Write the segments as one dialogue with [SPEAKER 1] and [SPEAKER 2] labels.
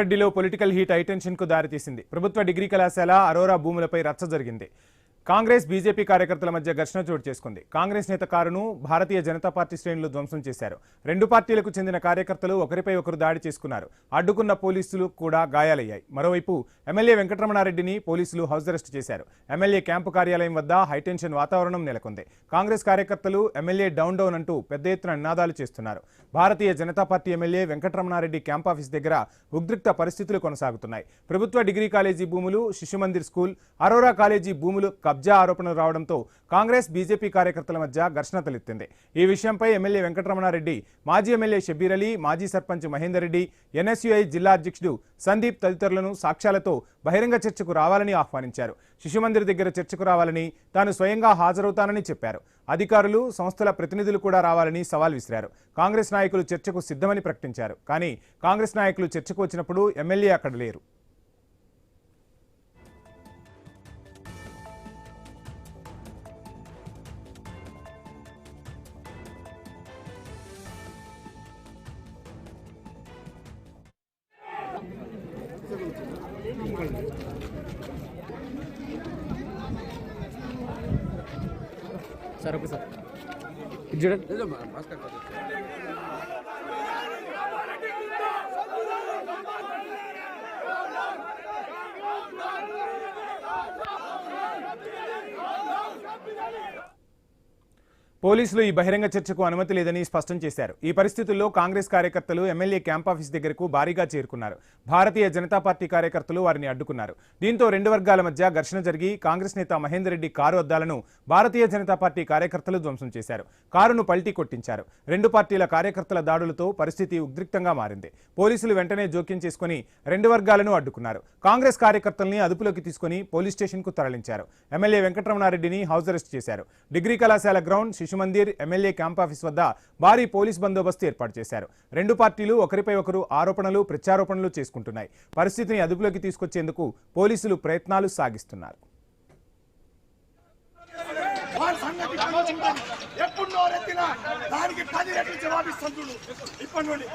[SPEAKER 1] రెడ్డిలో political heat high tension కు దారితీసింది. ప్రభుత్వ డిగ్రీ కళాశాల అరోరా భూములపై రచ్చ జరిగింది. కాంగ్రెస్ బీజేపీ కార్యకర్తల మధ్య ఘర్షణ చోటు చేసుకుంది. కాంగ్రెస్ నేత కారును భారతీయ జనతా పార్టీ శ్రేణులు ధ్వంసం చేశారు. రెండు పార్టీలకు చెందిన కార్యకర్తలు ఒకరిపై ఒకరు దాడి చేసుకున్నారు. అడ్డుకున్న పోలీసులు కూడా గాయాలయ్యాయి. మరోవైపు ఎమ్మెల్యే వెంకటరమణారెడ్డిని పోలీసులు హౌస్ అరెస్ట్ చేశారు. ఎమ్మెల్యే క్యాంపు కార్యాలయం వద్ద హైటెన్షన్ వాతావరణం నెలకొంది. కాంగ్రెస్ కార్యకర్తలు ఎమ్మెల్యే డౌన్ డౌన్ అంటూ పెద్ద ఎత్తున నినాదాలు చేస్తున్నారు. Bharatiya Janata party MLA Venkataramana Reddy camp office దగ్గర ఉద్రిక్త పరిస్థితులు కొనసాగుతున్నాయి. ప్రభుత్వ డిగ్రీ కాలేజీ భూములు, శిశుమందిర్ స్కూల్, అరోరా కాలేజీ భూములు కబ్జా ఆరోపణలు రావడంతో కాంగ్రెస్ బీజేపీ కార్యకర్తల మధ్య ఘర్షణ తలెత్తింది. ఈ విషయంపై ఎమ్మెల్యే వెంకటరమణారెడ్డి, మాజీ ఎమ్మెల్యే షబ్బీర్ అలీ, మాజీ సర్పంచ్ మహేందర్ రెడ్డి, ఎన్ఎస్యుఐ జిల్లా అధ్యక్షుడు సందీప్ తదితరులను సాక్ష్యాలతో బహిరంగ చర్చకు రావాలని ఆహ్వానించారు. శిశుమందిర్ దగ్గర చర్చకు రావాలని, తాను స్వయంగా హాజరవుతానని చెప్పారు. అధికారులు, సంస్థల ప్రతినిధులు కూడా రావాలని సవాల్ విసిరారు. కాంగ్రెస్ నాయకులు చర్చకు సిద్ధమని ప్రకటించారు. కానీ కాంగ్రెస్ నాయకులు చర్చకు వచ్చినప్పుడు ఎమ్మెల్యే అక్కడ లేరు.
[SPEAKER 2] సార్ ఓకే సార్ చూడండి.
[SPEAKER 1] పోలీసులు ఈ బహిరంగ చర్చకు అనుమతి లేదని స్పష్టం చేశారు. ఈ పరిస్థితుల్లో కాంగ్రెస్ కార్యకర్తలు ఎమ్మెల్యే క్యాంప్ ఆఫీస్ దగ్గరకు భారీగా చేరుకున్నారు. భారతీయ జనతా పార్టీ కార్యకర్తలు వారిని అడ్డుకున్నారు. దీంతో రెండు వర్గాల మధ్య ఘర్షణ జరిగి కాంగ్రెస్ నేత మహేందర్ రెడ్డి కారు అద్దాలను భారతీయ జనతా పార్టీ కార్యకర్తలు ధ్వంసం చేశారు. కారును పల్టీ కొట్టించారు. రెండు పార్టీల కార్యకర్తల దాడులతో పరిస్థితి ఉద్రిక్తంగా మారింది. పోలీసులు వెంటనే జోక్యం చేసుకుని రెండు వర్గాలను అడ్డుకున్నారు. కాంగ్రెస్ కార్యకర్తల్ని అదుపులోకి తీసుకుని పోలీస్ స్టేషన్ కు తరలించారు. ఎమ్మెల్యే వెంకటరమణారెడ్డిని హౌస్ అరెస్ట్ చేశారు. డిగ్రీ కళాశాల ground, Shishumandir, MLA camp office వద్ద భారీ పోలీస్ బందోబస్తు ఏర్పాటు చేశారు. రెండు పార్టీలు ఒకరిపై ఒకరు ఆరోపణలు, ప్రత్యారోపణలు చేసుకుంటున్నాయి. పరిస్థితిని అదుపులోకి తీసుకొచ్చేందుకు పోలీసులు ప్రయత్నాలు సాగిస్తున్నారు.
[SPEAKER 3] ఎప్పుడు నోరెత్తినా దానికి 10 రెట్లు జవాబిస్తుంటుడు. ఇప్పటి నుండి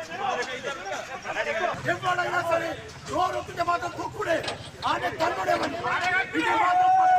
[SPEAKER 3] ఎవరైనా సరే నోరెత్తితే మాత్రం తొక్కుడే, ఆడే తన్నుడేమని ఇది మాత్రం పక్క.